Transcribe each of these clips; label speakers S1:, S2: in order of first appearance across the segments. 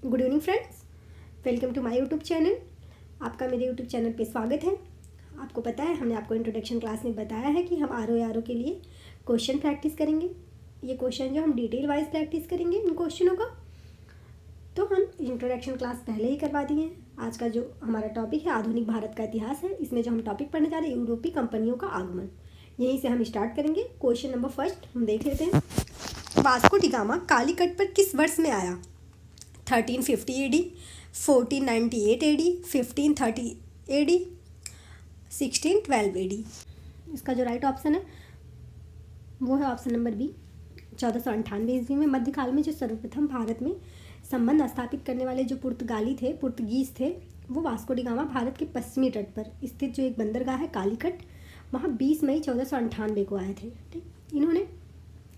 S1: Good evening friends, welcome to my YouTube channel. आपका मेरे YouTube channel पे स्वागत है। आपको पता है हमने आपको इंट्रोडक्शन क्लास में बताया है कि हम आर के लिए क्वेश्चन प्रैक्टिस करेंगे। ये क्वेश्चन जो हम डिटेल वाइज प्रैक्टिस करेंगे इन क्वेश्चनों का, तो हम इंट्रोडक्शन क्लास पहले ही करवा दिए हैं। आज का जो हमारा टॉपिक है आधुनिक भारत का इतिहास है। इसमें जो हम टॉपिक पढ़ने जा रहे हैं यूरोपीय कंपनियों का आगमन, यहीं से हम स्टार्ट करेंगे। क्वेश्चन नंबर फर्स्ट हम देख लेते हैं। वास्को डी गामा कालीकट पर किस वर्ष में आया? 1350 AD, 1498 AD, 1530 AD, 1612 AD। इसका जो राइट ऑप्शन है वो है ऑप्शन नंबर बी, 1498 ईस्वी में। मध्यकाल में जो सर्वप्रथम भारत में संबंध स्थापित करने वाले जो पुर्तगीज थे, वो वास्को डी गामा भारत के पश्चिमी तट पर स्थित जो एक बंदरगाह है कालीकट, वहाँ 20 मई 1498 को आए थे। ठीक, इन्होंने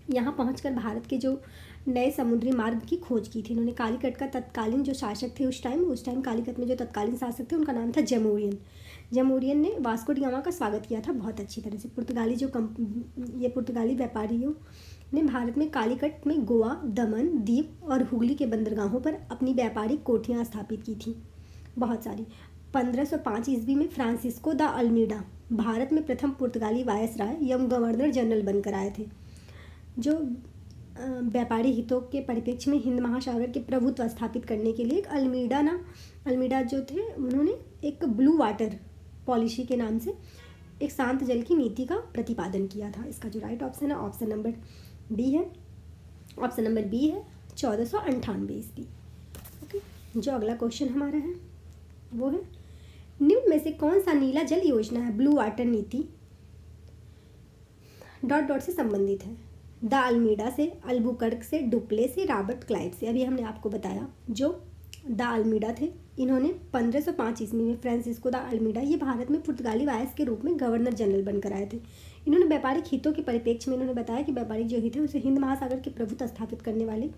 S1: यहाँ पहुँचकर भारत के जो नए समुद्री मार्ग की खोज की थी। इन्होंने कालीकट का तत्कालीन जो शासक थे उस टाइम कालीकट में जो तत्कालीन शासक थे उनका नाम था जमोरियन ने वास्को डी गामा का स्वागत किया था बहुत अच्छी तरह से। ये पुर्तगाली व्यापारियों ने भारत में कालीकट में गोवा, दमन, दीव और हुगली के बंदरगाहों पर अपनी व्यापारिक कोठियाँ स्थापित की थी बहुत सारी। 1505 ईस्वी में फ्रांसिस्को द अल्मीडा भारत में प्रथम पुर्तगाली वायसराय एवं गवर्नर जनरल बनकर आए थे, जो व्यापारी हितों के परिप्रेक्ष्य में हिंद महासागर के प्रभुत्व स्थापित करने के लिए अल्मीडा जो थे उन्होंने एक ब्लू वाटर पॉलिसी के नाम से एक शांत जल की नीति का प्रतिपादन किया था। इसका जो राइट ऑप्शन है ऑप्शन नंबर बी है 1498 ईस्वी। ओके, जो अगला क्वेश्चन हमारा है वो है निम्न में से कौन सा नीला जल योजना है ब्लू वाटर नीति डॉट से संबंधित है? द अल्मीडा से, अल्बुकर्क से, डुप्ले से, रॉबर्ट क्लाइव से। अभी हमने आपको बताया जो द अल्मीडा थे, इन्होंने 1505 ईस्वी में फ्रांसिस्को द अल्मीडा ये भारत में पुर्तगाली वायस के रूप में गवर्नर जनरल बनकर आए थे। इन्होंने व्यापारिक हितों के परिप्रेक्ष्य में इन्होंने बताया कि व्यापारिक जो हित है उसे हिंद महासागर के प्रभुत्व स्थापित करने वाले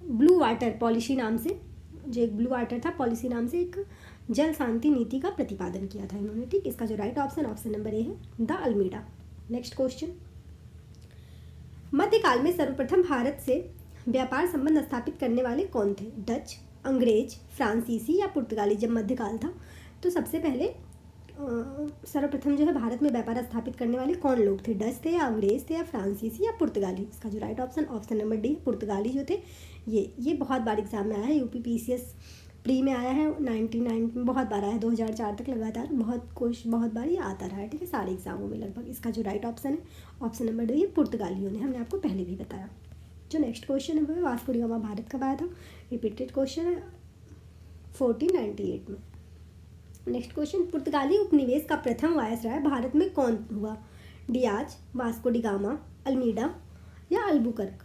S1: ब्लू वाटर पॉलिसी नाम से, जो एक ब्लू वाटर था पॉलिसी नाम से एक जल शांति नीति का प्रतिपादन किया था इन्होंने। ठीक, इसका जो राइट ऑप्शन नंबर ए है द अल्मीडा। नेक्स्ट क्वेश्चन, मध्यकाल में सर्वप्रथम भारत से व्यापार संबंध स्थापित करने वाले कौन थे? डच, अंग्रेज, फ्रांसीसी या पुर्तगाली? जब मध्यकाल था तो सबसे पहले सर्वप्रथम जो है भारत में व्यापार स्थापित करने वाले कौन लोग थे? डच थे या अंग्रेज थे या फ्रांसीसी या पुर्तगाली? इसका जो राइट ऑप्शन नंबर डी, पुर्तगाली जो थे। ये बहुत बार एग्जाम में आया है, UPPCS प्री में आया है 99 में, बहुत बार आया है 2004 तक लगातार, बहुत बार ये आता रहा है। ठीक है, सारे एग्जामों में लगभग। इसका जो राइट ऑप्शन है ऑप्शन नंबर डी, ये पुर्तगालियों ने, हमने आपको पहले भी बताया। जो नेक्स्ट क्वेश्चन है वो है वास्को डी गामा भारत कब आया था? रिपीटेड क्वेश्चन है 1498 में। नेक्स्ट क्वेश्चन, पुर्तगाली उपनिवेश का प्रथम वायसराय भारत में कौन हुआ? Diaz, Vasco da gamma, Almeida या अल्बुकर्क?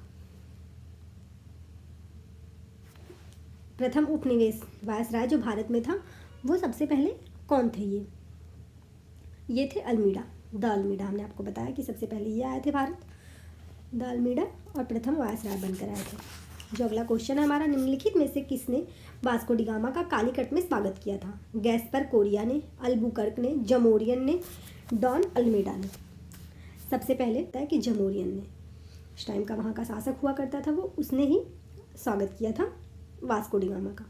S1: प्रथम उपनिवेश वायसराय जो भारत में था वो सबसे पहले कौन थे? ये थे अल्मीडा, द अल्मीडा। हमने आपको बताया कि सबसे पहले ये आए थे भारत, द अल्मीडा, और प्रथम वायसराय बनकर आए थे। जो अगला क्वेश्चन है हमारा, निम्नलिखित में से किसने वास्को डी गामा का कालीकट में स्वागत किया था? गैस्पर कोरिया ने, अल्बुकर्क ने, जमोरियन ने, डॉन अल्मीडा ने? सबसे पहले बताया कि जमोरियन ने, उस टाइम का वहाँ का शासक हुआ करता था वो, उसने ही स्वागत किया था वास्को डी गामा का।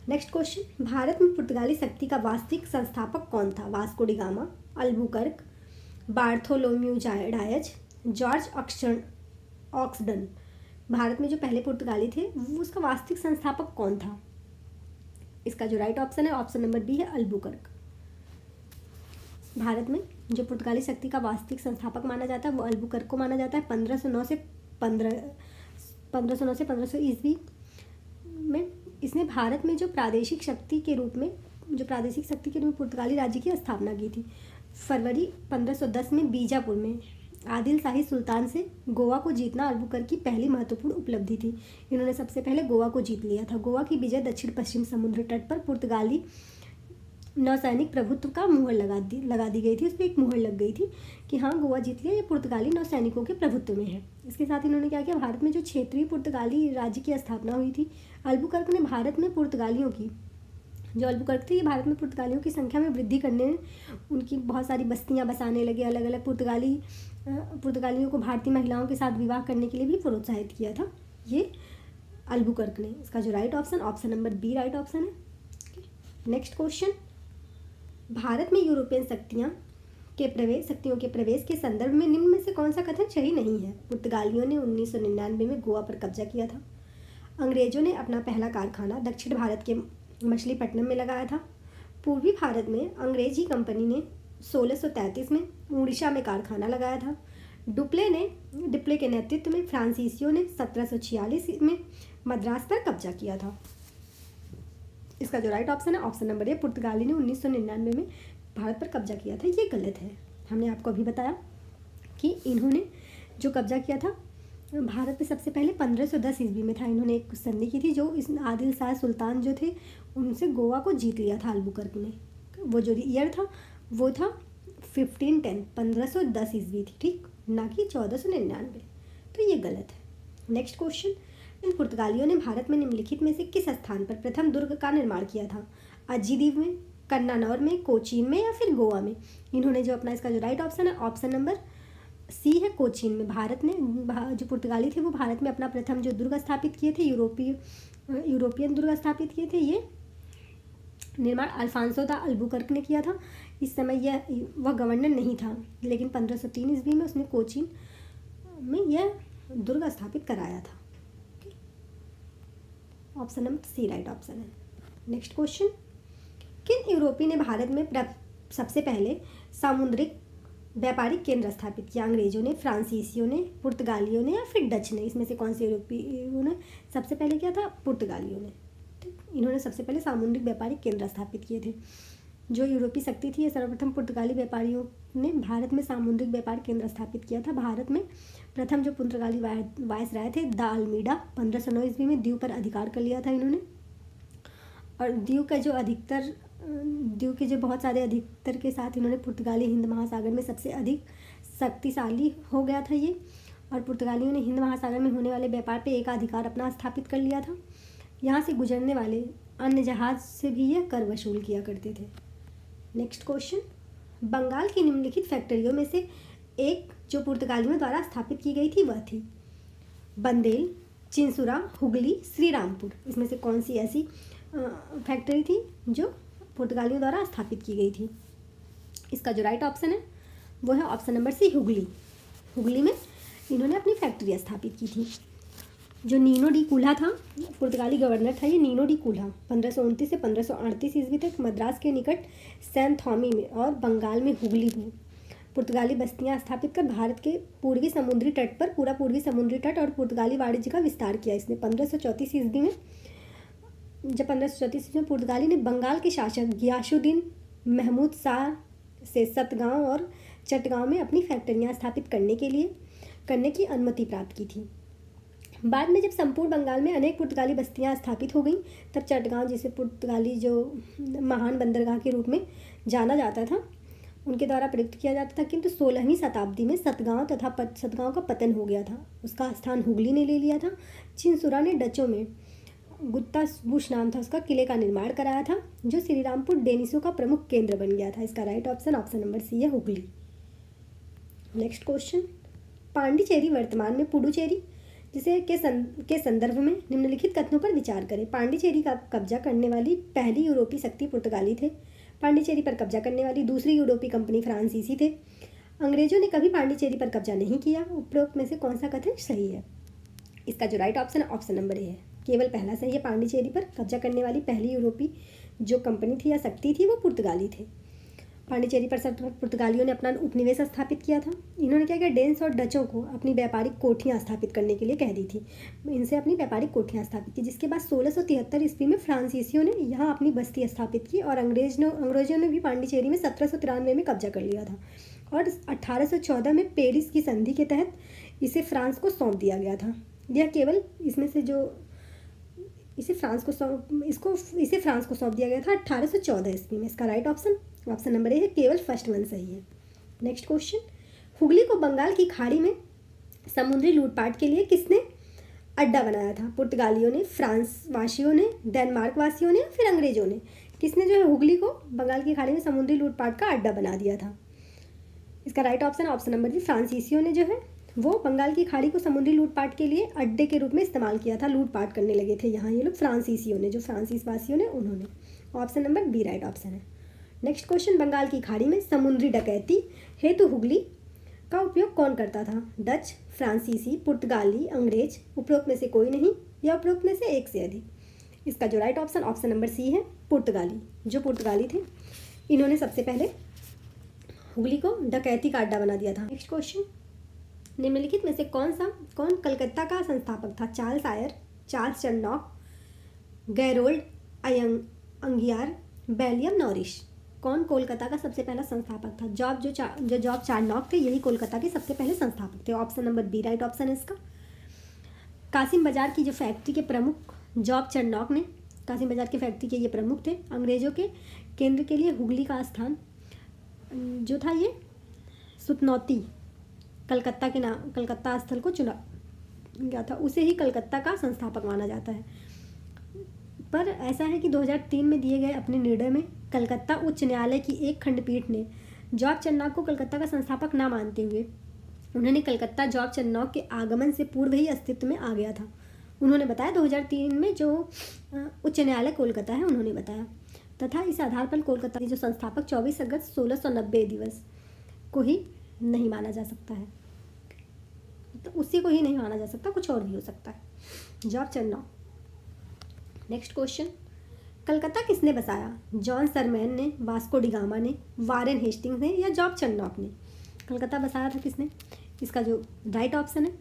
S1: नेक्स्ट क्वेश्चन, भारत में पुर्तगाली शक्ति का वास्तविक संस्थापक कौन था? Vasco da Gama, Albuquerque, Bartholomew Dias, George Oxenden? Bharat में जो पहले पुर्तगाली थे वो उसका वास्तविक संस्थापक कौन था? इसका जो राइट ऑप्शन है ऑप्शन नंबर बी है अल्बुकर्क। भारत में जो पुर्तगाली शक्ति का वास्तविक संस्थापक माना जाता है वो अल्बुकर्क को माना जाता है। 1509 से 1500 ईस्वी में इसने भारत में जो प्रादेशिक शक्ति के रूप में पुर्तगाली राज्य की स्थापना की थी। फरवरी 1510 में बीजापुर में आदिल शाही सुल्तान से गोवा को जीतना अल्बुकर्क की पहली महत्वपूर्ण उपलब्धि थी। इन्होंने सबसे पहले गोवा को जीत लिया था। गोवा की विजय दक्षिण पश्चिम समुद्र तट पर पुर्तगाली नौसैनिक प्रभुत्व का मुहर लगा दी गई थी। उस पर एक मुहर लग गई थी कि हाँ गोवा जीत लिया, ये पुर्तगाली नौसैनिकों के प्रभुत्व में है। इसके साथ इन्होंने क्या किया, भारत में जो क्षेत्रीय पुर्तगाली राज्य की स्थापना हुई थी। अल्बुकर्क ने भारत में पुर्तगालियों की, जो अल्बुकर्क थे ये भारत में पुर्तगालियों की संख्या में वृद्धि करने, उनकी बहुत सारी बस्तियां बसाने लगे, अलग अलग पुर्तगालियों को भारतीय महिलाओं के साथ विवाह करने के लिए भी प्रोत्साहित किया था। ये अल्बुकर्क ने। इसका जो right option number B right option है। नेक्स्ट क्वेश्चन, भारत में यूरोपियन शक्तियों के प्रवेश के संदर्भ में निम्न में से कौन सा कथन सही नहीं है? पुर्तगालियों ने 1999 में गोवा पर कब्जा किया था। अंग्रेजों ने अपना पहला कारखाना दक्षिण भारत के मछलीपट्टनम में लगाया था। पूर्वी भारत में अंग्रेजी कंपनी ने 1633 में उड़ीसा में कारखाना लगाया था। डिप्ले के नेतृत्व में फ्रांसीसियों ने 1746 में मद्रास पर कब्जा किया था। इसका जो राइट ऑप्शन है ऑप्शन नंबर ए, पुर्तगाली ने 1999 में भारत पर कब्जा किया था। ये गलत है। हमने आपको अभी बताया कि इन्होंने जो कब्जा किया था भारत में सबसे पहले 1510 ईस्वी में था। इन्होंने एक संधि की थी जो इस आदिल शाह सुल्तान जो थे उनसे गोवा को जीत लिया था अल्बुकर्क ने। वो जो ईयर था वो था 1510 ईस्वी थी, ठीक, ना कि 1499। तो ये गलत है। नेक्स्ट क्वेश्चन, इन पुर्तगालियों ने भारत में निम्नलिखित में से किस स्थान पर प्रथम दुर्ग का निर्माण किया था? अज्जी द्वीप में, कन्नानौर में, कोचीन में या फिर गोवा में? इन्होंने जो अपना, इसका जो राइट ऑप्शन है ऑप्शन नंबर सी है, कोचीन में। भारत ने जो पुर्तगाली थे वो भारत में अपना प्रथम जो दुर्ग स्थापित किए थे, यूरोपियन दुर्ग स्थापित किए थे, ये निर्माण अल्फांसो दा अल्बुकर्क ने किया था। इस समय वह गवर्नर नहीं था, लेकिन 1503 ईस्वी में उसने कोचीन में यह दुर्ग स्थापित कराया था। Option number C right option है। नेक्स्ट क्वेश्चन, किन यूरोपी ने भारत में सबसे पहले सामुद्रिक व्यापारिक केंद्र स्थापित किया? अंग्रेजों ने, फ्रांसीसियों ने, पुर्तगालियों ने या फिर डच ने? इसमें से कौन से यूरोपीयों ने सबसे पहले किया था? पुर्तगालियों ने। ठीक, इन्होंने सबसे पहले सामुद्रिक व्यापारिक केंद्र स्थापित किए थे। जो यूरोपीय शक्ति थी, सर्वप्रथम पुर्तगाली व्यापारियों ने भारत में सामुद्रिक व्यापार केंद्र स्थापित किया था। भारत में प्रथम जो पुर्तगाली वायसराय थे दा अल्मीडा 1509 ईस्वी में द्वीप पर अधिकार कर लिया था इन्होंने। और द्वीप के जो बहुत सारे अधिकतर के साथ इन्होंने पुर्तगाली हिंद महासागर में सबसे अधिक शक्तिशाली हो गया था ये। और पुर्तगालियों ने हिंद महासागर में होने वाले व्यापार पे एकाधिकार अपना स्थापित कर लिया था। यहाँ से गुजरने वाले अन्य जहाज से भी यह कर वसूल किया करते थे। नेक्स्ट क्वेश्चन, बंगाल की निम्नलिखित फैक्ट्रियों में से एक जो पुर्तगालियों द्वारा स्थापित की गई थी वह थी बंदेल, चिंसुरा, हुगली, श्रीरामपुर। इसमें से कौन सी ऐसी फैक्ट्री थी जो पुर्तगालियों द्वारा स्थापित की गई थी? इसका जो राइट ऑप्शन है वो है option number C, Hooghly. Hooghly में इन्होंने अपनी फैक्ट्री स्थापित की थी। जो नीनो डी कुल्हा था, पुर्तगाली गवर्नर था ये नीनो डी कुल्हा, 1529 से 1538 ईस्वी तक मद्रास के निकट सैन थॉमी में और बंगाल में हुगली में पुर्तगाली बस्तियां स्थापित कर भारत के पूर्वी समुद्री तट पर पूरा पूर्वी समुद्री तट और पुर्तगाली वाणिज्य का विस्तार किया। इसने 1534 ईस्वी में पुर्तगाली ने बंगाल के शासक गियासुद्दीन महमूद शाह से सतगांव और चटगांव में अपनी फैक्ट्रियां स्थापित करने की अनुमति प्राप्त की थी। बाद में जब संपूर्ण बंगाल में अनेक पुर्तगाली बस्तियां स्थापित हो गईं, तब चटगांव, जिसे पुर्तगाली जो महान बंदरगाह के रूप में जाना जाता था, उनके द्वारा प्रयुक्त किया जाता था। किंतु 16वीं शताब्दी में सतगांव का पतन हो गया था। उसका स्थान हुगली ने ले लिया था। चिंसुरा ने डचों में, गुत्ता बुश नाम था उसका, किले का निर्माण कराया था जो श्रीरामपुर डेनिसों का प्रमुख केंद्र बन गया था। इसका राइट ऑप्शन नंबर सी है, हुगली। नेक्स्ट क्वेश्चन, पांडिचेरी वर्तमान में पुडुचेरी के संदर्भ में निम्नलिखित कथनों पर विचार करें। पांडिचेरी का कब्जा करने वाली पहली यूरोपीय शक्ति पुर्तगाली थे। पांडिचेरी पर कब्जा करने वाली दूसरी यूरोपीय कंपनी फ्रांसीसी थे। अंग्रेजों ने कभी पांडिचेरी पर कब्जा नहीं किया। उपरोक्त में से कौन सा कथन सही है? इसका जो राइट ऑप्शन है ऑप्शन नंबर ए है, केवल पहला सही है। पांडिचेरी पर कब्जा करने वाली पहली यूरोपीय जो कंपनी थी या शक्ति थी वो पुर्तगाली थे। पांडिचेरी पर पुर्तगालियों ने अपना उपनिवेश स्थापित किया था। इन्होंने क्या किया, डेन्स और डचों को अपनी व्यापारिक कोठियाँ स्थापित करने के लिए कह दी थी। इनसे अपनी व्यापारिक कोठियाँ स्थापित की, जिसके बाद 1673 ईस्वी में फ्रांसीसियों ने यहाँ अपनी बस्ती स्थापित की और अंग्रेजों ने भी पांडिचेरी में 1793 में कब्जा कर लिया था और 1814 में पेरिस की संधि के तहत इसे फ्रांस को सौंप दिया गया था। यह केवल इसमें से जो इसे फ्रांस को सौंप दिया गया था 1814 ईस्वी में। इसका राइट ऑप्शन नंबर ए है, केवल फर्स्ट वन सही है। नेक्स्ट क्वेश्चन, हुगली को बंगाल की खाड़ी में समुद्री लूटपाट के लिए किसने अड्डा बनाया था? पुर्तगालियों ने, फ्रांस वासियों ने, डेनमार्क वासियों ने, फिर अंग्रेजों ने? किसने जो है हुगली को बंगाल की खाड़ी में समुद्री लूटपाट का अड्डा बना दिया था? इसका राइट ऑप्शन नंबर बी, फ्रांसीसियों ने जो है वो बंगाल की खाड़ी को समुद्री लूटपाट के लिए अड्डे के रूप में इस्तेमाल किया था, लूटपाट करने लगे थे यहाँ ये लोग फ्रांसीसियों ने, जो फ्रांसीस वासियों ने, उन्होंने। Option number B right option है। नेक्स्ट क्वेश्चन, बंगाल की खाड़ी में समुद्री डकैती हेतु हुगली का उपयोग कौन करता था? डच, फ्रांसीसी, पुर्तगाली, अंग्रेज, उपरोक्त में से कोई नहीं या उपरोक्त में से एक से अधिक। इसका जो right option option number C है, पुर्तगाली। जो पुर्तगाली थे इन्होंने सबसे पहले हुगली को डकैती का अड्डा बना दिया था। नेक्स्ट क्वेश्चन, निम्नलिखित में से कौन कलकत्ता का संस्थापक था? Charles Eyre, Charles Charnock, Gerald Aungier, William Norris. कौन कोलकाता का सबसे पहला संस्थापक था? जॉब चार्नॉक थे, यही कोलकाता के सबसे पहले संस्थापक थे। Option number B right option है इसका। कासिम बाजार की जो फैक्ट्री के प्रमुख जॉब चार्नॉक ने, कासिम बाजार की फैक्ट्री के ये प्रमुख थे। अंग्रेजों के केंद्र के लिए हुगली का स्थान जो था ये सुतनौती, कलकत्ता स्थल को चुना गया था, उसे ही कलकत्ता का संस्थापक माना जाता है। पर ऐसा है कि 2003 में दिए गए अपने निर्णय में कलकत्ता उच्च न्यायालय की एक खंडपीठ ने जॉब चार्नॉक को कलकत्ता का संस्थापक ना मानते हुए उन्होंने कलकत्ता जॉब चार्नॉक के आगमन से पूर्व ही अस्तित्व में आ गया था। उन्होंने बताया 2003 में जो उच्च न्यायालय कोलकाता है उन्होंने बताया, तथा इस आधार पर कोलकाता के जो संस्थापक 24 अगस्त 1690 दिवस को ही नहीं माना जा सकता है, तो उसी को ही नहीं माना जा सकता, कुछ और भी हो सकता है। Job Charnock. Next question, Calcutta किसने बसाया? जॉन सरमैन ने, वास्को डी गामा ने, वारेन हेस्टिंग्स ने या जॉब चार्नॉक ने? कलकत्ता बसाया था किसने? इसका जो राइट ऑप्शन है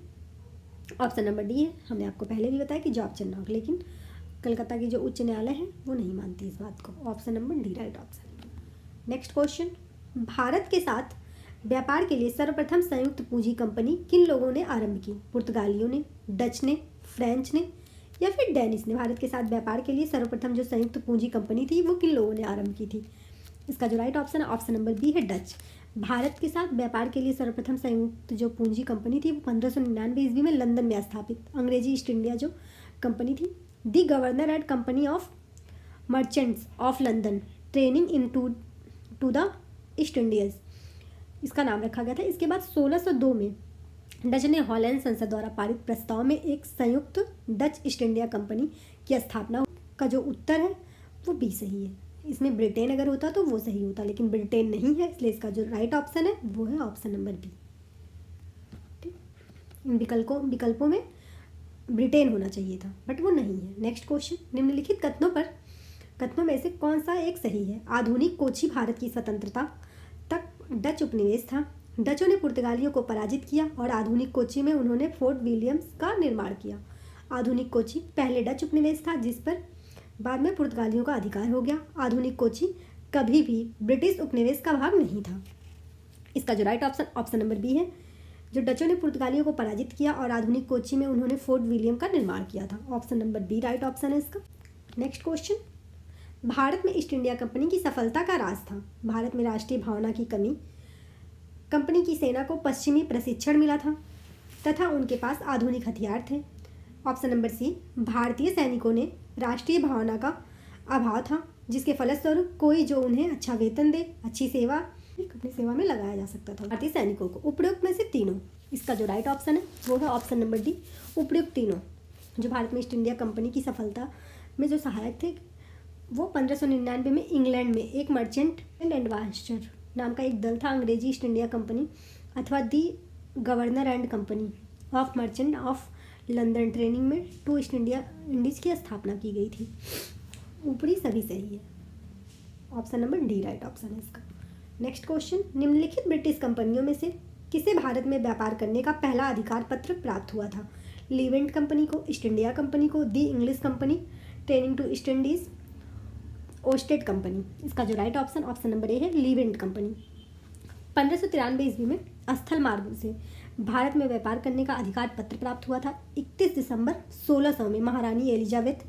S1: ऑप्शन नंबर डी है। हमने आपको पहले भी बताया कि जॉब चार्नॉक, लेकिन कलकत्ता की जो उच्च न्यायालय है वो नहीं मानती इस बात को। Option number D right option. Next question, Bharat के साथ व्यापार के लिए सर्वप्रथम संयुक्त पूंजी कंपनी किन लोगों ने आरंभ की? पुर्तगालियों ने, डच ने, फ्रेंच ने या फिर डेनिश ने? भारत के साथ व्यापार के लिए सर्वप्रथम जो संयुक्त पूंजी कंपनी थी वो किन लोगों ने आरंभ की थी? इसका जो राइट ऑप्शन है ऑप्शन नंबर बी है, डच। भारत के साथ व्यापार के लिए सर्वप्रथम संयुक्त जो पूंजी कंपनी थी वो 1599 ईस्वी में लंदन में स्थापित अंग्रेजी ईस्ट इंडिया जो कंपनी थी, the governor and company of merchants of London training into the East Indies, इसका नाम रखा गया था। इसके बाद 1602 में डच ने हॉलैंड संसद द्वारा पारित प्रस्ताव में एक संयुक्त डच ईस्ट इंडिया कंपनी की स्थापना का जो उत्तर है वो बी सही है। इसमें ब्रिटेन अगर होता तो वो सही होता, लेकिन ब्रिटेन नहीं है, इसलिए इसका जो राइट ऑप्शन है वो है ऑप्शन नंबर बी। ठीक, इन विकल्पों में ब्रिटेन होना चाहिए था बट वो नहीं है। नेक्स्ट क्वेश्चन, निम्नलिखित कथनों में से कौन सा एक सही है? आधुनिक कोची भारत की स्वतंत्रता तक डच उपनिवेश था। डचों ने पुर्तगालियों को पराजित किया और आधुनिक कोची में उन्होंने फोर्ट विलियम्स का निर्माण किया। आधुनिक कोची पहले डच उपनिवेश था जिस पर बाद में पुर्तगालियों का अधिकार हो गया। आधुनिक कोची कभी भी ब्रिटिश उपनिवेश का भाग नहीं था। इसका जो right option option number B है। जो डचों ने पुर्तगालियों को पराजित किया और आधुनिक कोची में उन्होंने फोर्ट विलियम का निर्माण किया था। Option number B right option है इसका। नेक्स्ट क्वेश्चन, भारत में ईस्ट इंडिया कंपनी की सफलता का राज था। भारत में राष्ट्रीय भावना की कमी, कंपनी की सेना को पश्चिमी प्रशिक्षण मिला था तथा उनके पास आधुनिक हथियार थे। ऑप्शन नंबर सी, भारतीय सैनिकों ने राष्ट्रीय भावना का अभाव था जिसके फलस्वरूप कोई जो उन्हें अच्छा वेतन दे, अच्छी सेवा अपनी सेवा में लगाया जा सकता था भारतीय सैनिकों को। उपयुक्त में से तीनों, इसका जो राइट ऑप्शन है वो है ऑप्शन नंबर डी, उपयुक्त तीनों। जो भारत में ईस्ट इंडिया कंपनी की सफलता में जो सहायक थे वो 1599 में इंग्लैंड में एक मर्चेंट एंड एडवांसर नाम का एक दल था, अंग्रेजी ईस्ट इंडिया कंपनी अथवा the governor and company of merchant of London training में टू ईस्ट इंडीज की स्थापना की गई थी। ऊपरी सभी सही है। Option number D right option है इसका। नेक्स्ट क्वेश्चन, निम्नलिखित ब्रिटिश कंपनियों में से किसे भारत में व्यापार करने का पहला अधिकार पत्र प्राप्त हुआ था? लीवेंट कंपनी को, ईस्ट इंडिया कंपनी को, the English company training to East Indies, Ostend company? इसका जो right option option number A है, लीवेंट कंपनी। 1593 ईस्वी में स्थल मार्ग से भारत में व्यापार करने का अधिकार पत्र प्राप्त हुआ था। 31 दिसंबर 1600 में महारानी एलिजाबेथ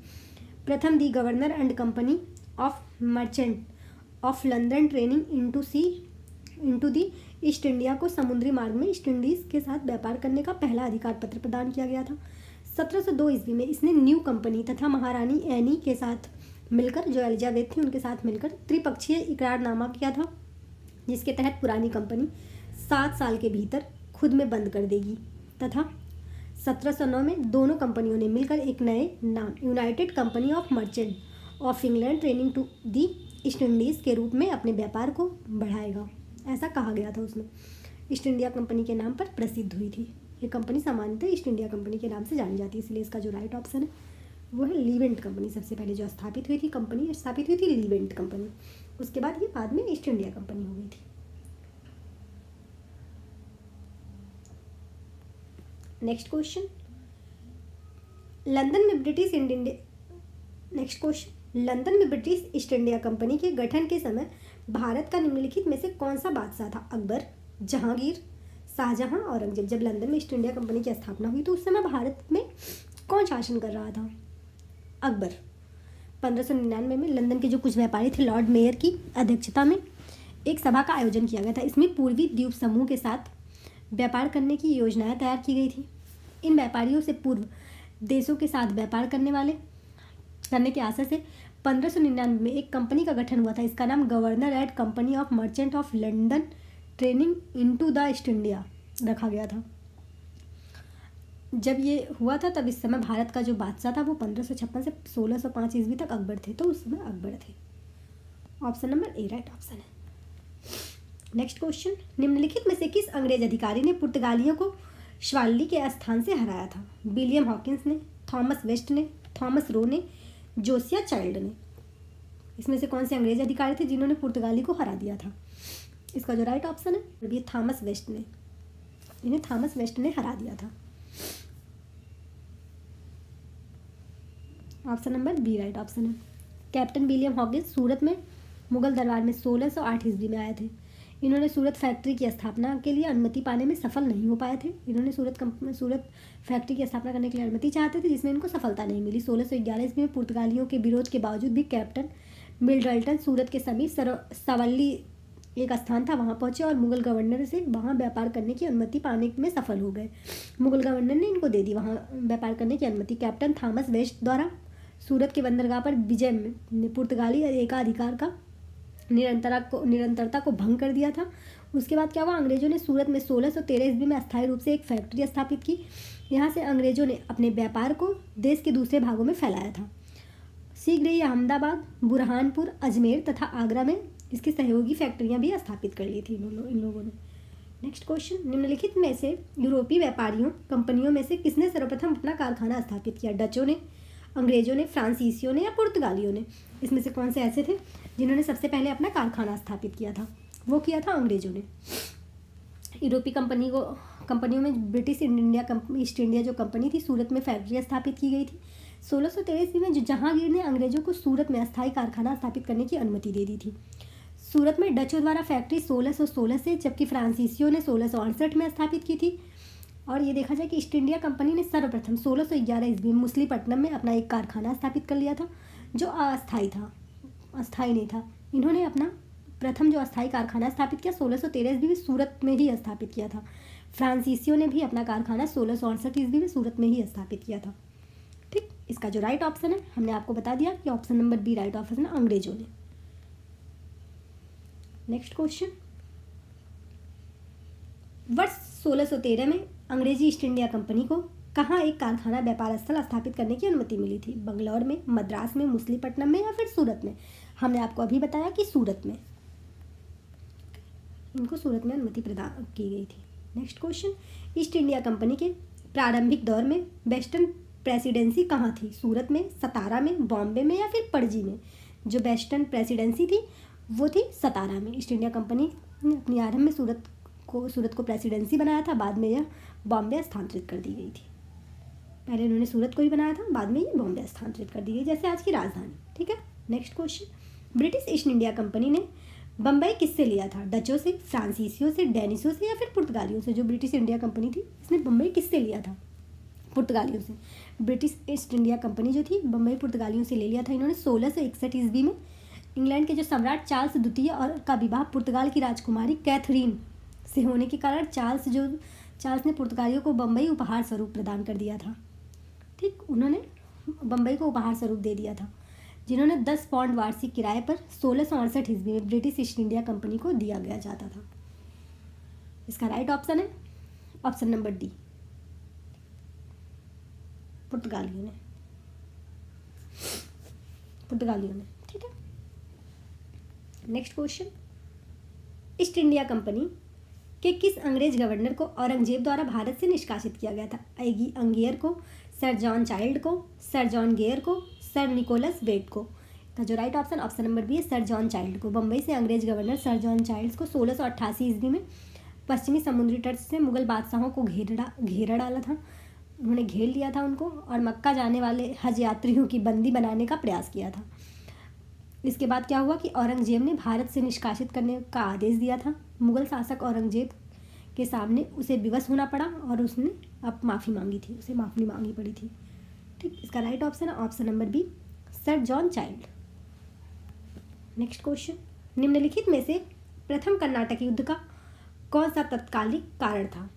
S1: प्रथम the governor and company of merchant of London training into the East India को समुद्री मार्ग में ईस्ट इंडीज़ के साथ व्यापार करने का पहला अधिकार पत्र प्रदान किया गया था। 1702 ईस्वी में इसने न्यू कंपनी तथा महारानी एनी के साथ मिलकर, जो एलिजाबेथ थी उनके साथ मिलकर त्रिपक्षीय इकरारनामा किया था जिसके तहत पुरानी कंपनी 7 साल के भीतर खुद में बंद कर देगी। तथा 1709 में दोनों कंपनियों ने मिलकर एक नए नाम united company of merchant of England trading to the East Indies के रूप में अपने व्यापार को बढ़ाएगा, ऐसा कहा गया था उसमें। ईस्ट इंडिया कंपनी के नाम पर प्रसिद्ध हुई थी। ये कंपनी सामान्यतः ईस्ट इंडिया कंपनी के नाम से जानी जाती है, इसलिए इसका जो राइट ऑप्शन है वो है लीवेंट कंपनी। सबसे पहले जो स्थापित हुई थी कंपनी, स्थापित हुई थी लीवेंट कंपनी। उसके बाद ये बाद में ईस्ट इंडिया कंपनी हो गई थी। नेक्स्ट क्वेश्चन, लंदन में ब्रिटिश ईस्ट इंडिया कंपनी के गठन के समय भारत का निम्नलिखित में से कौन सा बादशाह था? अकबर, जहांगीर, शाहजहां, औरंगजेब। जब लंदन में ईस्ट इंडिया कंपनी की स्थापना हुई तो उस समय भारत में कौन शासन कर रहा था? अकबर। 1599 में लंदन के जो कुछ व्यापारी थे, लॉर्ड मेयर की अध्यक्षता में एक सभा का आयोजन किया गया था। इसमें पूर्वी द्वीप समूह के साथ व्यापार करने की योजनाएं तैयार की गई थी। इन व्यापारियों से पूर्व देशों के साथ व्यापार करने के आशय से 1599 में एक कंपनी का गठन हुआ था। इसका नाम governor and company of merchant of London training into the east India रखा गया था। जब ये हुआ था तब इस समय भारत का जो बादशाह था वो 1556 से 1605 ईस्वी तक अकबर थे, तो उस समय अकबर थे। ऑप्शन नंबर ए राइट ऑप्शन है। नेक्स्ट क्वेश्चन, निम्नलिखित में से किस अंग्रेज अधिकारी ने पुर्तगालियों को श्वाली के स्थान से हराया था? विलियम हॉकिंस ने, थॉमस वेस्ट ने, थॉमस रो ने, जोसिया चाइल्ड ने। इसमें से कौन से अंग्रेज अधिकारी थे जिन्होंने पुर्तगाली को हरा दिया था? इसका जो राइट ऑप्शन है ये थॉमस वेस्ट ने, इन्हें थॉमस वेस्ट ने हरा दिया था। Option number B right option है। कैप्टन विलियम हॉकिंस सूरत में मुगल दरबार में 1608 ईस्वी में आए थे। इन्होंने सूरत फैक्ट्री की स्थापना के लिए अनुमति पाने में सफल नहीं हो पाए थे। इन्होंने सूरत फैक्ट्री की स्थापना करने के लिए अनुमति चाहते थे, जिसमें इनको सफलता नहीं मिली। 1611 ईस्वी में पुर्तगालियों के विरोध के बावजूद भी कैप्टन मिडल्टन सूरत के समीप सवल्ली एक स्थान था, वहाँ पहुँचे और मुगल गवर्नर से वहाँ व्यापार करने की अनुमति पाने में सफल हो गए। मुगल गवर्नर ने इनको दे दी वहाँ व्यापार करने की अनुमति। कैप्टन थॉमस वेस्ट द्वारा सूरत के बंदरगाह पर विजय ने पुर्तगाली एकाधिकार का निरंतरता को भंग कर दिया था। उसके बाद क्या हुआ, अंग्रेजों ने सूरत में 1613 ईस्वी में अस्थायी रूप से एक फैक्ट्री स्थापित की। यहाँ से अंग्रेजों ने अपने व्यापार को देश के दूसरे भागों में फैलाया था। शीघ्र ही अहमदाबाद, बुरहानपुर, अजमेर तथा आगरा में इसकी सहयोगी फैक्ट्रियाँ भी स्थापित कर ली थी इन लोगों ने। नेक्स्ट क्वेश्चन, निम्नलिखित में से यूरोपीय व्यापारियों कंपनियों में से किसने सर्वप्रथम अपना कारखाना स्थापित किया? डचों ने, अंग्रेजों ने, फ्रांसीसियों ने या पुर्तगालियों ने? इसमें से कौन से ऐसे थे जिन्होंने सबसे पहले अपना कारखाना स्थापित किया था? वो किया था अंग्रेजों ने। यूरोपीय कंपनियों में ब्रिटिश ईस्ट इंडिया जो कंपनी थी, सूरत में फैक्ट्री स्थापित की गई थी। 1613 ईस्वी में जहांगीर ने अंग्रेजों को सूरत में अस्थायी कारखाना स्थापित करने की अनुमति दे दी थी। सूरत में डचों द्वारा फैक्ट्री 1616 से, जबकि फ्रांसीसियों ने 1668 में स्थापित की थी। और ये देखा जाए कि ईस्ट इंडिया कंपनी ने सर्वप्रथम 1611 ईस्वी में मछलीपट्टनम में अपना एक कारखाना स्थापित कर लिया था, जो अस्थायी नहीं था। इन्होंने अपना प्रथम जो अस्थायी कारखाना स्थापित किया 1613 ईस्वी में सूरत में ही स्थापित किया था। फ्रांसीसियों ने भी अपना कारखाना 1668 ईस्वी में सूरत में ही स्थापित किया था। ठीक, इसका जो राइट ऑप्शन है हमने आपको बता दिया कि option number B right option है, अंग्रेजों ने। नेक्स्ट क्वेश्चन, वर्ष 1613 में अंग्रेजी ईस्ट इंडिया कंपनी को कहाँ एक कारखाना व्यापार स्थल स्थापित करने की अनुमति मिली थी? बंगलौर में, मद्रास में, मछलीपट्टनम में या फिर सूरत में? हमने आपको अभी बताया कि सूरत में, इनको सूरत में अनुमति प्रदान की गई थी। Next question, east India company के प्रारंभिक दौर में वेस्टर्न प्रेसिडेंसी कहाँ थी? सूरत में, सतारा में, बॉम्बे में या फिर पणजी में? जो वेस्टर्न प्रेसिडेंसी थी वो थी सतारा में। ईस्ट इंडिया कंपनी ने अपनी आरंभ में सूरत को प्रेसिडेंसी बनाया था, बाद में यह बॉम्बे स्थानांतरित कर दी गई थी। पहले उन्होंने सूरत को ही बनाया था, बाद में ये बॉम्बे स्थानांतरित कर दी गई, जैसे आज की राजधानी। ठीक है, next question, British east India company ने बम्बई किससे लिया था? डचों से, फ्रांसीसियों से, डेनिशों से या फिर पुर्तगालियों से? जो ब्रिटिश इंडिया कंपनी थी इसने बम्बई किससे लिया था? पुर्तगालियों से। ब्रिटिश ईस्ट इंडिया कंपनी जो थी बम्बई पुर्तगालियों से ले लिया था इन्होंने। 1661 ईस्वी में इंग्लैंड के जो सम्राट चार्ल्स द्वितीय और का विवाह पुर्तगाल की राजकुमारी कैथरीन से होने के कारण चार्ल्स ने पुर्तगालियों को बम्बई उपहार स्वरूप प्रदान कर दिया था। ठीक, उन्होंने बम्बई को उपहार स्वरूप दे दिया था, जिन्होंने 10 पाउंड वार्षिक किराए पर 1668 ईस्वी में ब्रिटिश ईस्ट इंडिया कंपनी को दिया गया जाता था। इसका राइट ऑप्शन है ऑप्शन नंबर डी। पुर्तगालियों ने, ठीक है। Next question, east India company के किस अंग्रेज गवर्नर को औरंगजेब द्वारा भारत से निष्कासित किया गया था? अंगियर को, सर जॉन चाइल्ड को, सर जॉन गेयर को, सर निकोलस वेट को? का जो राइट ऑप्शन नंबर बी है, सर जॉन चाइल्ड को। बम्बई से अंग्रेज गवर्नर सर जॉन चाइल्ड को 1688 ईस्वी में पश्चिमी समुद्री तट से मुगल बादशाहों को घेरा डाला था, उन्होंने घेर लिया था उनको, और मक्का जाने वाले हज यात्रियों की बंदी बनाने का प्रयास किया था। इसके बाद क्या हुआ कि औरंगजेब ने भारत से निष्कासित करने का आदेश दिया था। मुगल शासक औरंगजेब के सामने उसे विवश होना पड़ा और उसने अब माफ़ी मांगी थी, उसे माफ़ी मांगी पड़ी थी, ठीक। इसका राइट ऑप्शन है option number B, sir John Child. Next question, निम्नलिखित में से प्रथम कर्नाटक युद्ध का कौन सा तत्कालिक कारण था?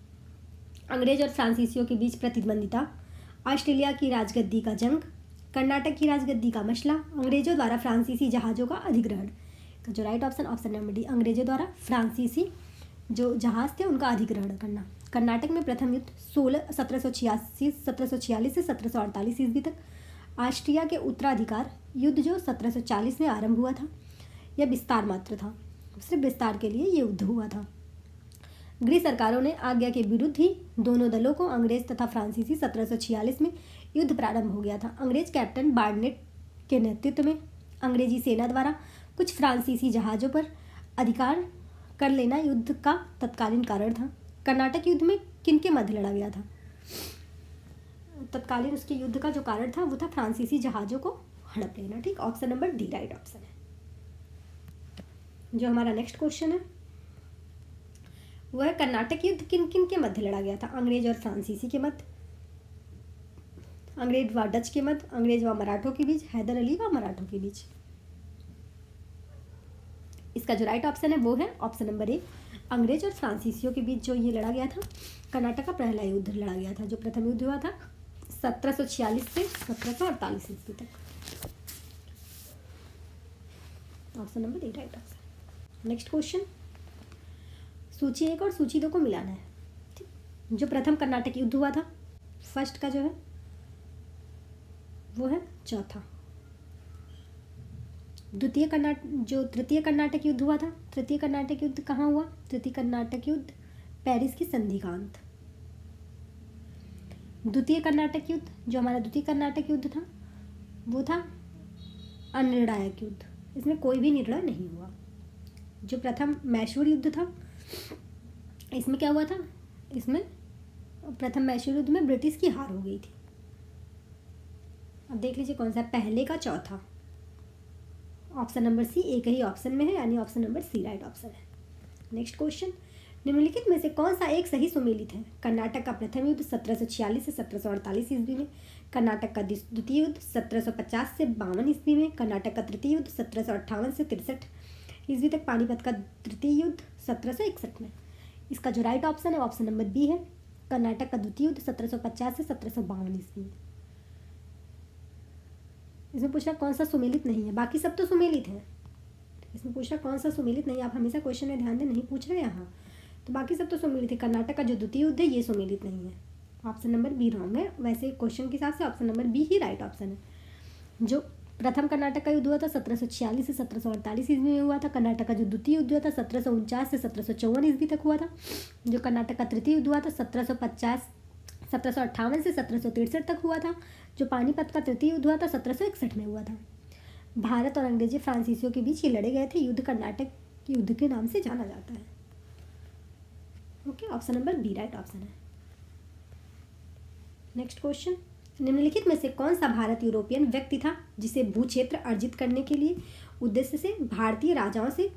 S1: अंग्रेज और फ्रांसीसियों के बीच प्रतिद्वंदिता, ऑस्ट्रेलिया की राजगद्दी का जंग, कर्नाटक की राजगद्दी का मसला, अंग्रेजों द्वारा फ्रांसीसी जहाज़ों का अधिग्रहण? का जो राइट ऑप्शन नंबर डी, अंग्रेजों द्वारा फ्रांसीसी जो जहाज़ थे उनका अधिग्रहण करना। कर्नाटक में प्रथम युद्ध 1746 से 1748 ईस्वी तक। ऑस्ट्रिया के उत्तराधिकार युद्ध जो 1740 में आरंभ हुआ था, यह विस्तार मात्र था, सिर्फ विस्तार के लिए ये युद्ध हुआ था। गृह सरकारों ने आज्ञा के विरुद्ध ही दोनों दलों को, अंग्रेज तथा फ्रांसीसी, 1746 में युद्ध प्रारंभ हो गया था। अंग्रेज कैप्टन बार्नेट के नेतृत्व में अंग्रेजी सेना द्वारा कुछ फ्रांसीसी जहाज़ों पर अधिकार कर लेना युद्ध का तत्कालीन कारण था। कर्नाटक युद्ध में किनके मध्य लड़ा गया था? तत्कालीन उसके युद्ध का जो कारण था वो था फ्रांसीसी जहाज़ों को हड़प लेना, ठीक। Option number D right option है। जो हमारा नेक्स्ट क्वेश्चन है वो है, कर्नाटक युद्ध किन किन के मध्य लड़ा गया था? अंग्रेज और फ्रांसीसी के मध्य, अंग्रेज व डच के मध्य, अंग्रेज व मराठों के बीच, हैदर अली व मराठों के बीच? इसका जो राइट ऑप्शन है वो है ऑप्शन नंबर ए, अंग्रेज और फ्रांसीसियों के बीच जो ये लड़ा गया था, कर्नाटक का पहला युद्ध लड़ा गया था, जो प्रथम युद्ध हुआ था 1746 से 1748 ईस्वी तक। ऑप्शन नंबर ए राइट ऑप्शन। नेक्स्ट क्वेश्चन, सूची 1 और सूची 2 को मिलाना है, ठीक। जो प्रथम कर्नाटक युद्ध हुआ था, फर्स्ट का जो है वो है चौथा। जो तृतीय कर्नाटक युद्ध हुआ था, तृतीय कर्नाटक युद्ध कहाँ हुआ? तृतीय कर्नाटक युद्ध पेरिस की संधि का अंत। द्वितीय कर्नाटक युद्ध, जो हमारा द्वितीय कर्नाटक युद्ध था वो था अनिर्णायक युद्ध, इसमें कोई भी निर्णय नहीं हुआ। जो प्रथम मैसूर युद्ध था, इसमें क्या हुआ था? इसमें प्रथम मैसूर युद्ध में ब्रिटिश की हार हो गई थी। अब देख लीजिए कौन सा, पहले का चौथा। ऑप्शन नंबर सी एक ही ऑप्शन में है, यानी option number C right option है। नेक्स्ट क्वेश्चन, निम्नलिखित में से कौन सा एक सही सुमेलित है? कर्नाटक का प्रथम युद्ध 1746 से 1748 ईस्वी में, कर्नाटक का द्वितीय युद्ध 1750 से 52 ईस्वी में, कर्नाटक का तृतीय युद्ध 1758 से 63 ईस्वी तक, पानीपत का तृतीय युद्ध 1761 में। इसका जो राइट ऑप्शन है ऑप्शन नंबर बी है, कर्नाटक का द्वितीय युद्ध 1750 से 1752 ईस्वी में। इसमें पूछा कौन सा सुमेलित नहीं है, बाकी सब तो सुमेलित है। इसमें पूछा कौन सा सुमेलित नहीं है, आप हमेशा क्वेश्चन में ध्यान दें, नहीं पूछ रहे यहाँ, तो बाकी सब तो सुमेलित है। कर्नाटक का जो द्वितीय युद्ध है ये सुमेलित नहीं है, ऑप्शन नंबर बी रॉन्ग है। वैसे क्वेश्चन के हिसाब से ऑप्शन नंबर बी ही राइट ऑप्शन है। जो प्रथम कर्नाटक का युद्ध हुआ था 1746 से 1748 ईस्वी में हुआ था। कर्नाटक का जो द्वितीय युद्ध हुआ था 1749 से 1754 ईस्वी तक हुआ था। जो कर्नाटक का तृतीय युद्ध हुआ था 1758 से 1763 तक हुआ था। जो पानीपत का तृतीय युद्ध हुआ था 1761 में हुआ था। भारत और अंग्रेजी फ्रांसीसियों के बीच ये लड़े गए थे। युद्ध कर्नाटक युद्ध के नाम से जाना जाता है। Okay, option number B right option है। नेक्स्ट क्वेश्चन, निम्नलिखित में से कौन सा भारत यूरोपियन व्यक्ति था जिसे भूक्षेत्र अर्जित करने के लिए उद्देश्य से भारतीय राजाओं से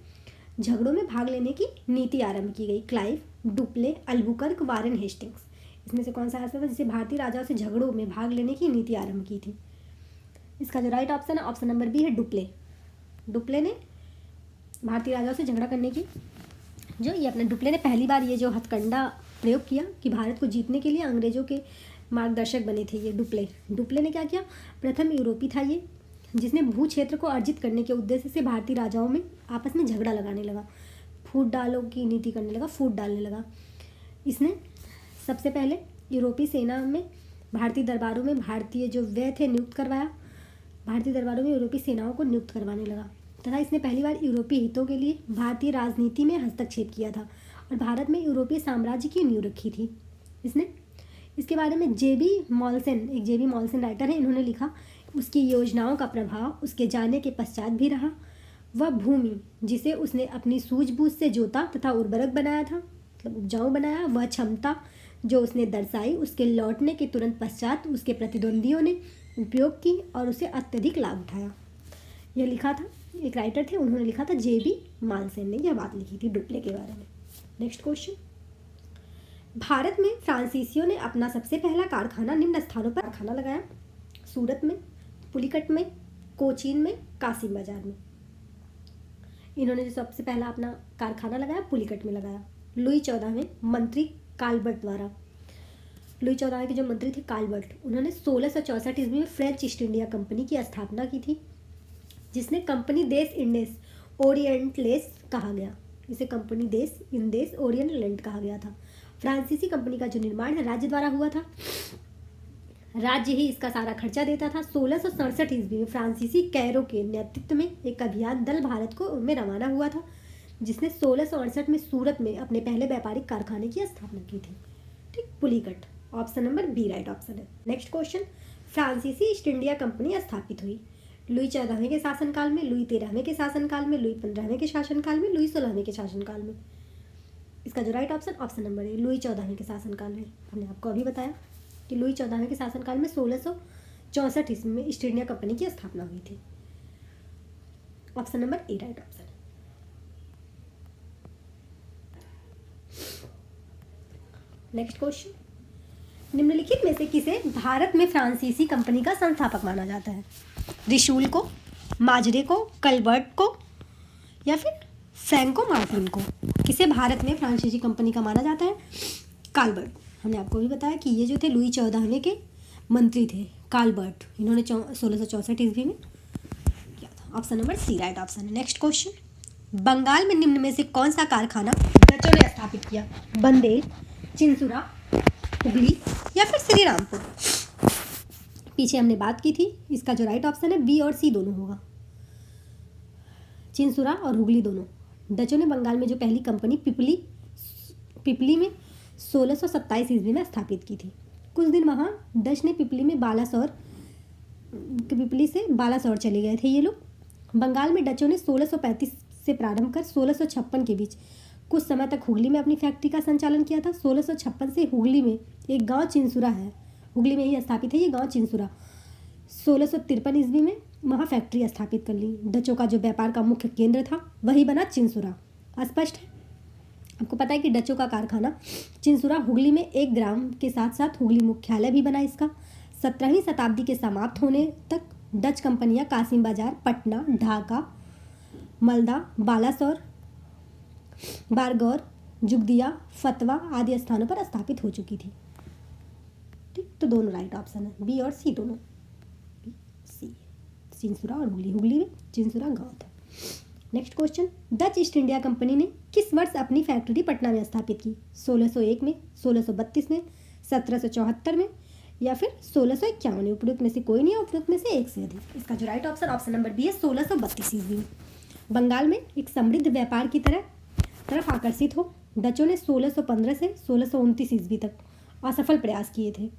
S1: झगड़ों में भाग लेने की नीति आरंभ की गई? Clive, Dupleix, Albuquerque, Warren Hastings. इसमें से कौन सा ऐसा था जिसे भारतीय राजाओं से झगड़ों में भाग लेने की नीति आरंभ की थी? इसका जो राइट ऑप्शन है ऑप्शन नंबर बी है, डुप्ले। डुप्ले ने भारतीय राजाओं से झगड़ा करने की डुप्ले ने पहली बार ये जो हथकंडा प्रयोग किया कि भारत को जीतने के लिए अंग्रेजों के मार्गदर्शक बने थे ये डुप्ले ने क्या किया? प्रथम यूरोपी था ये जिसने भू क्षेत्र को अर्जित करने के उद्देश्य से भारतीय राजाओं में आपस में झगड़ा लगाने लगा, फूट डालो की नीति करने लगा, फूट डालने लगा। इसने सबसे पहले यूरोपीय सेना में भारतीय दरबारों में भारतीय जो व्यय थे नियुक्त करवाया, भारतीय दरबारों में यूरोपीय सेनाओं को नियुक्त करवाने लगा तथा इसने पहली बार यूरोपीय हितों के लिए भारतीय राजनीति में हस्तक्षेप किया था और भारत में यूरोपीय साम्राज्य की नींव रखी थी इसने। इसके बारे में जे बी मॉलसन राइटर है, इन्होंने लिखा, उसकी योजनाओं का प्रभाव उसके जाने के पश्चात भी रहा। वह भूमि जिसे उसने अपनी सूझबूझ से जोता तथा उर्वरक बनाया था, मतलब उपजाऊ बनाया, वह क्षमता जो उसने दर्शाई उसके लौटने के तुरंत पश्चात उसके प्रतिद्वंदियों ने उपयोग की और उसे अत्यधिक लाभ उठाया। यह लिखा था, एक राइटर थे, उन्होंने लिखा था, जे.बी. मालसेन ने यह बात लिखी थी डुप्ले के बारे में। नेक्स्ट क्वेश्चन, भारत में फ्रांसीसियों ने अपना सबसे पहला कारखाना निम्न स्थानों पर कारखाना लगाया, सूरत में, पुलिकट में, कोचीन में, कासिम बाजार में। इन्होंने जो सबसे पहला अपना कारखाना लगाया पुलिकट में लगाया, लुई 14वें मंत्री काल्बर्ट द्वारा। लुई 14वें के जो मंत्री थे काल्बर्ट, उन्होंने 1664 ईस्वी में फ्रेंच ईस्ट इंडिया कंपनी की स्थापना की थी, जिसने कंपनी देश इंडेस ओरिएंटलेस कहा गया, इसे कंपनी देश इंडेस ओरिएंटलेंट कहा गया था। फ्रांसीसी कंपनी का जो निर्माण है राज्य द्वारा हुआ था, राज्य ही इसका सारा खर्चा देता था। 1667 ईस्वी में फ्रांसीसी कैरो के नेतृत्व में एक अभियान दल भारत को में रवाना हुआ था, जिसने 1668 में सूरत में अपने पहले व्यापारिक कारखाने की स्थापना की थी। ठीक, Pulicat, option number B right option है। नेक्स्ट क्वेश्चन, फ्रांसीसी ईस्ट इंडिया कंपनी स्थापित हुई लुई 14वें के शासनकाल में, लुई 13वें के शासनकाल में, लुई 15वें के शासनकाल में, लुई 16वें के शासनकाल में। इसका जो राइट ऑप्शन नंबर है लुई 14वें के शासनकाल में। हमने आपको अभी बताया कि लुई 14वें के शासनकाल में 1664 ईस्वी में ईस्ट इंडिया कंपनी की स्थापना हुई थी। ऑप्शन नंबर ए राइट ऑप्शन है। नेक्स्ट क्वेश्चन, निम्नलिखित में से किसे भारत में फ्रांसीसी कंपनी का संस्थापक माना जाता है? रिशूल को, माजरे को, कल्बर्ट को या फिर फ्रैंको मार्टिन को? किसे भारत में फ्रांसीसी कंपनी का माना जाता है? काल्बर्ट। हमने आपको भी बताया कि ये जो थे लुई 14वें के मंत्री थे काल्बर्ट, इन्होंने 1664 ईस्वी में किया था। Option number C right option है। नेक्स्ट क्वेश्चन, बंगाल में निम्न में से कौन सा कारखाना डचों ने स्थापित किया? बंदेल, चिंसुरा, हुगली या फिर श्रीरामपुर? पीछे हमने बात की थी, इसका जो राइट ऑप्शन है बी और सी दोनों होगा, चिंसुरा और हुगली दोनों। डचों ने बंगाल में जो पहली कंपनी पिपली में 1627 ईस्वी में स्थापित की थी। कुछ दिन वहाँ डच ने पिपली से बालासोर चले गए थे ये लोग। बंगाल में डचों ने 1635 से प्रारंभ कर 1656 के बीच कुछ समय तक हुगली में अपनी फैक्ट्री का संचालन किया था। 1656 से हुगली में एक गांव चिंसुरा है, हुगली में ही स्थापित है ये गांव चिंसुरा। 1653 ईस्वी में वहाँ फैक्ट्री स्थापित कर ली। डचों का जो व्यापार का मुख्य केंद्र था वही बना चिंसुरा। स्पष्ट है, आपको पता है कि डचों का कारखाना चिंसुरा हुगली में एक ग्राम के साथ साथ हुगली मुख्यालय भी बना इसका। 17वीं शताब्दी के समाप्त होने तक डच कंपनियां कासिम बाजार, पटना, ढाका, मलदा, बालासोर, बारगौर, जुगदिया, फतवा आदि स्थानों पर स्थापित हो चुकी थी। ठीक, तो दोनों राइट ऑप्शन है, बी और सी दोनों। सी, चिंसुरा और हुगली, हुगली में चिंसुरा गाँव था। Next question, Dutch east India company ने किस वर्ष अपनी फैक्ट्री पटना में स्थापित की? 1601 में, 1632 में, 1774 में या फिर 1651 में? उपरोक्त में से कोई नहीं है, उपरोक्त में से एक से अधिक। इसका जो राइट ऑप्शन नंबर बी है 1632 ईस्वी में। बंगाल में एक समृद्ध व्यापार की तरफ आकर्षित हो डचों ने 1615 से 1629 ईस्वी तक असफल प्रयास किए थे।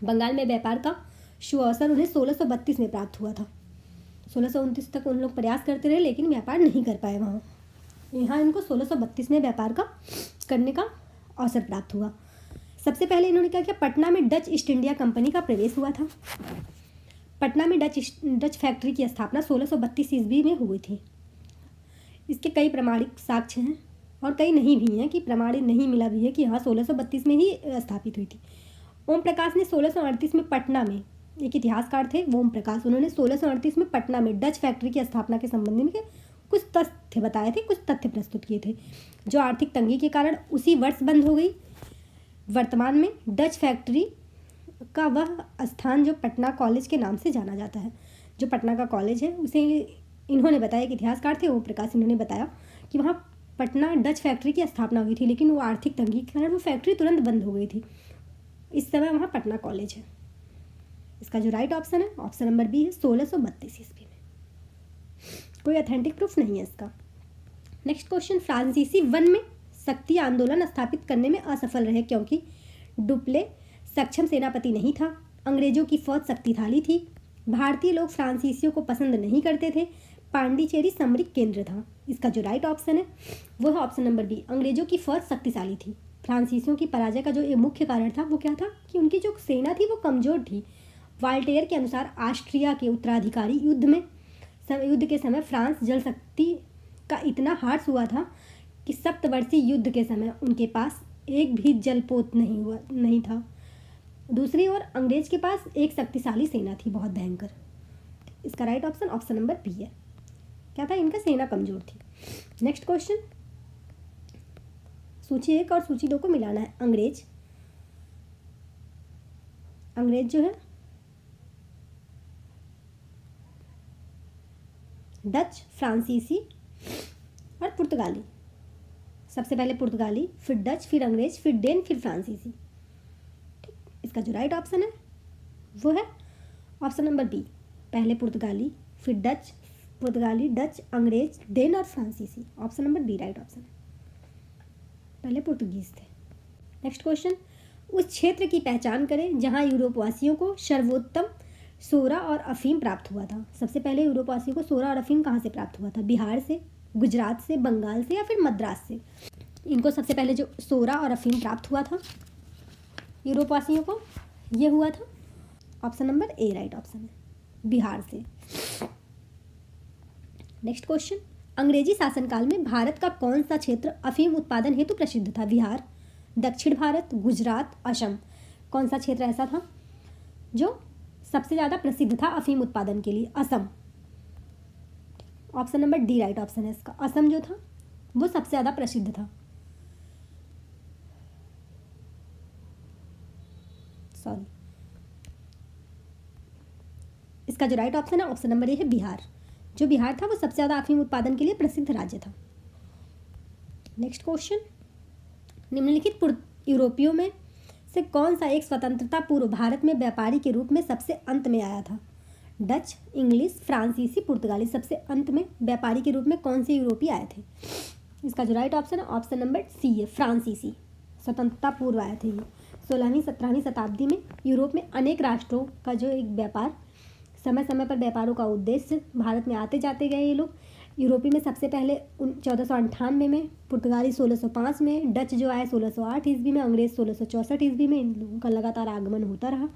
S1: बंगाल में व्यापार का शुभ अवसर उन्हें 1632 में प्राप्त हुआ था। 1629 तक उन लोग प्रयास करते रहे लेकिन व्यापार नहीं कर पाए वहाँ। यहाँ इनको 1632 में व्यापार का करने का अवसर प्राप्त हुआ। सबसे पहले इन्होंने क्या किया, पटना में डच ईस्ट इंडिया कंपनी का प्रवेश हुआ था। पटना में डच फैक्ट्री की स्थापना 1632 ईस्वी में हुई थी। इसके कई प्रमाणिक साक्ष्य हैं और कई नहीं भी हैं कि प्रमाणित नहीं मिला भी है कि हाँ 1632 में ही स्थापित हुई थी। ओम प्रकाश ने 1638 में पटना में, एक इतिहासकार थे ओम प्रकाश, उन्होंने 1638 में पटना में डच फैक्ट्री की स्थापना के संबंध में कुछ तथ्य बताए थे, कुछ तथ्य प्रस्तुत किए थे जो आर्थिक तंगी के कारण उसी वर्ष बंद हो गई। वर्तमान में डच फैक्ट्री का वह स्थान जो पटना कॉलेज के नाम से जाना जाता है, जो पटना का कॉलेज है उसे इन्होंने बताया कि इतिहासकार थे ओम प्रकाश, इन्होंने बताया कि वहाँ पटना डच फैक्ट्री की स्थापना हुई थी लेकिन वो आर्थिक तंगी के कारण वो फैक्ट्री तुरंत बंद हो गई थी। इस समय वहाँ पटना कॉलेज है। इसका जो राइट ऑप्शन है ऑप्शन नंबर बी है, 1632 ईस्वी में। कोई अथेंटिक प्रूफ नहीं है इसका। नेक्स्ट क्वेश्चन, फ्रांसीसी वन में शक्ति आंदोलन स्थापित करने में असफल रहे क्योंकि डुप्ले सक्षम सेनापति नहीं था, अंग्रेजों की फौज शक्तिशाली थी, भारतीय लोग फ्रांसीसियों को पसंद नहीं करते थे, पांडिचेरी सामरिक केंद्र था। इसका जो राइट ऑप्शन है वो है ऑप्शन नंबर बी, अंग्रेजों की फौज शक्तिशाली थी। फ्रांसीसियों की पराजय का जो ये मुख्य कारण था वो क्या था कि उनकी जो सेना थी वो कमज़ोर थी। वाल्टेयर के अनुसार ऑस्ट्रिया के उत्तराधिकारी युद्ध के समय फ्रांस जल शक्ति का इतना हार्स हुआ था कि सप्तवर्षीय युद्ध के समय उनके पास एक भी जलपोत नहीं था। दूसरी ओर अंग्रेज के पास एक शक्तिशाली सेना थी, बहुत भयंकर। इसका right option option number B है। क्या था, इनका सेना कमजोर थी। नेक्स्ट क्वेश्चन, सूची 1 और सूची 2 को मिलाना है। अंग्रेज जो है डच, फ्रांसीसी और पुर्तगाली। सबसे पहले पुर्तगाली, फिर डच, फिर अंग्रेज, फिर डेन, फिर फ्रांसीसी। ठीक, इसका जो राइट ऑप्शन है वो है ऑप्शन नंबर बी, पहले पुर्तगाली, फिर पुर्तगाली, डच, अंग्रेज, डेन और फ्रांसीसी। Option number B right option है, पहले पुर्तगीज थे। नेक्स्ट क्वेश्चन, उस क्षेत्र की पहचान करें जहां यूरोपवासियों को सर्वोत्तम सोरा और अफीम प्राप्त हुआ था। सबसे पहले यूरोपवासियों को सोरा और अफीम कहाँ से प्राप्त हुआ था? बिहार से, गुजरात से, बंगाल से या फिर मद्रास से। इनको सबसे पहले जो सोरा और अफीम प्राप्त हुआ था यूरोपवासियों को, ये हुआ था ऑप्शन नंबर ए राइट ऑप्शन है, बिहार से। नेक्स्ट क्वेश्चन, अंग्रेजी शासनकाल में भारत का कौन सा क्षेत्र अफीम उत्पादन हेतु प्रसिद्ध था? बिहार, दक्षिण भारत, गुजरात, असम। कौन सा क्षेत्र ऐसा था जो सबसे ज़्यादा प्रसिद्ध था अफीम उत्पादन के लिए? Assam. Option number D right option है इसका, असम जो था वो सबसे ज़्यादा प्रसिद्ध था। सॉरी, इसका जो राइट ऑप्शन है ऑप्शन नंबर ए है, बिहार। जो बिहार था वो सबसे ज़्यादा अफीम उत्पादन के लिए प्रसिद्ध राज्य था। नेक्स्ट क्वेश्चन, निम्नलिखित यूरोपियों में से कौन सा एक स्वतंत्रता पूर्व भारत में व्यापारी के रूप में सबसे अंत में आया था? डच, इंग्लिश, फ्रांसीसी, पुर्तगाली। सबसे अंत में व्यापारी के रूप में कौन से यूरोपीय आए थे? इसका जो राइट ऑप्शन है ऑप्शन नंबर सी है, फ्रांसीसी। स्वतंत्रता पूर्व आए थे ये। 16वीं 17वीं शताब्दी में यूरोप में अनेक राष्ट्रों का जो एक व्यापार, समय समय पर व्यापारों का उद्देश्य भारत में आते जाते गए ये लोग। यूरोपी में सबसे पहले 1498 में, पुर्तगाली 1605 में, डच जो आए 1608 ईस्वी में, अंग्रेज 1664 ईस्वी में। इन लोगों का लगातार आगमन होता रहा।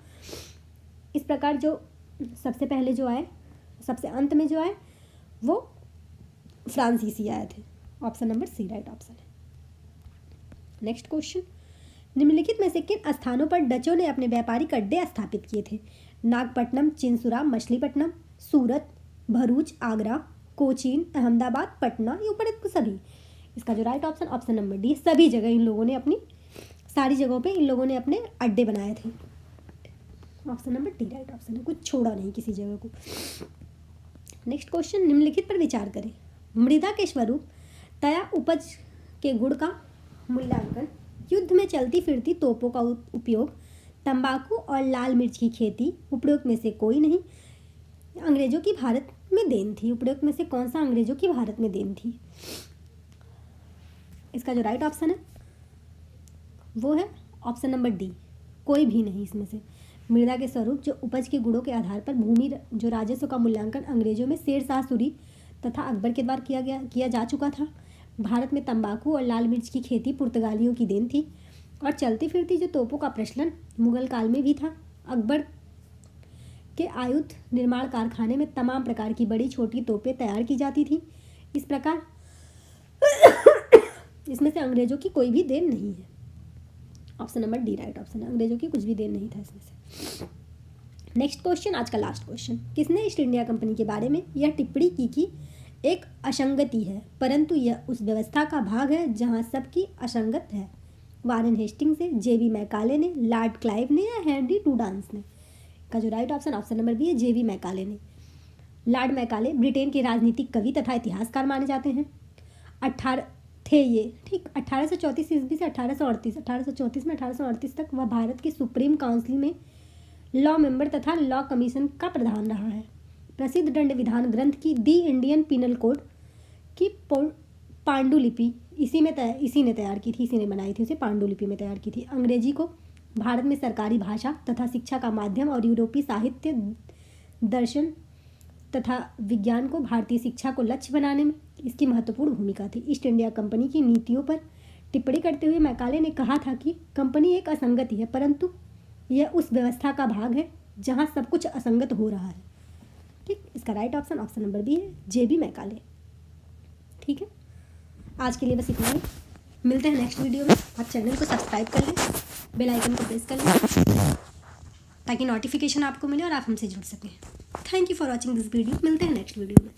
S1: इस प्रकार जो सबसे पहले जो आए, सबसे अंत में जो आए वो फ्रांसीसी आए थे। Option number C right option है। नेक्स्ट क्वेश्चन, निम्नलिखित में से किन स्थानों पर डचों ने अपने व्यापारिक अड्डे स्थापित किए थे? नागपट्टनम, चिंसुरा, मछलीपट्टनम, सूरत, भरूच, आगरा, कोचीन, अहमदाबाद, पटना, ये ऊपर सभी। इसका जो right option option number D, सभी जगह इन लोगों ने अपनी, सारी जगहों पे इन लोगों ने अपने अड्डे बनाए थे। Option number D right option है, कुछ छोड़ा नहीं किसी जगह को। नेक्स्ट क्वेश्चन, निम्नलिखित पर विचार करें। मृदा के स्वरूप, तया उपज के गुण का मूल्यांकन, युद्ध में चलती फिरती तोपों का उपयोग, तंबाकू और लाल मिर्च की खेती, उपरोक्त में से कोई नहीं। अंग्रेजों की भारत में देन थी। उपरोक्त में से कौन सा अंग्रेजों की भारत में देन थी? इसका जो राइट ऑप्शन है वो है ऑप्शन नंबर डी, कोई भी नहीं इसमें से। मृदा के स्वरूप, जो उपज के गुणों के आधार पर भूमि जो राजस्व का मूल्यांकन अंग्रेजों में शेरशाह सूरी तथा अकबर के द्वारा किया जा चुका था। भारत में तंबाकू और लाल मिर्च की खेती पुर्तगालियों की देन थी। और चलती फिरती जो तोपों का प्रचलन मुगल काल में भी था। अकबर के आयुध निर्माण कारखाने में तमाम प्रकार की बड़ी छोटी तोपें तैयार की जाती थी। इस प्रकार इसमें से अंग्रेजों की कोई भी देन नहीं है। Option number D right option है, अंग्रेजों की कुछ भी देन नहीं था इसमें से। नेक्स्ट क्वेश्चन, आज का लास्ट क्वेश्चन, किसने ईस्ट इंडिया कंपनी के बारे में यह टिप्पणी की कि एक असंगति है परंतु यह उस व्यवस्था का भाग है जहां सबकी असंगत है? वारेन हेस्टिंग्स ने, जेवी मैकाले ने, लॉर्ड क्लाइव ने या हेनरी डुडांस ने? का जो right option option number B है, जेवी मैकाले ने। लॉर्ड मैकाले ब्रिटेन के राजनीतिक कवि तथा इतिहासकार माने जाते हैं। थे ये, ठीक। 1834 ईस्वी से 1834 में 1838 तक वह भारत की सुप्रीम काउंसिल में लॉ मेंबर तथा लॉ कमीशन का प्रधान रहा है। प्रसिद्ध दंड विधान ग्रंथ की दी इंडियन पीनल कोड की पांडुलिपि इसी ने तैयार की थी, इसी ने बनाई थी, उसे पांडुलिपि में तैयार की थी। अंग्रेजी को भारत में सरकारी भाषा तथा शिक्षा का माध्यम और यूरोपीय साहित्य, दर्शन तथा विज्ञान को भारतीय शिक्षा को लक्ष्य बनाने में इसकी महत्वपूर्ण भूमिका थी। ईस्ट इंडिया कंपनी की नीतियों पर टिप्पणी करते हुए मैकाले ने कहा था कि कंपनी एक असंगति है, परंतु यह उस व्यवस्था का भाग है जहां सब कुछ असंगत हो रहा है। ठीक, इसका राइट ऑप्शन नंबर बी है, जे.बी. मैकाले। ठीक है, आज के लिए बस इतना ही। मिलते हैं नेक्स्ट वीडियो में। आप चैनल को सब्सक्राइब कर लें, बेल आइकन को प्रेस कर लें ताकि नोटिफिकेशन आपको मिले और आप हमसे जुड़ सकें। Thank you for watching this video. मिलते हैं नेक्स्ट वीडियो में।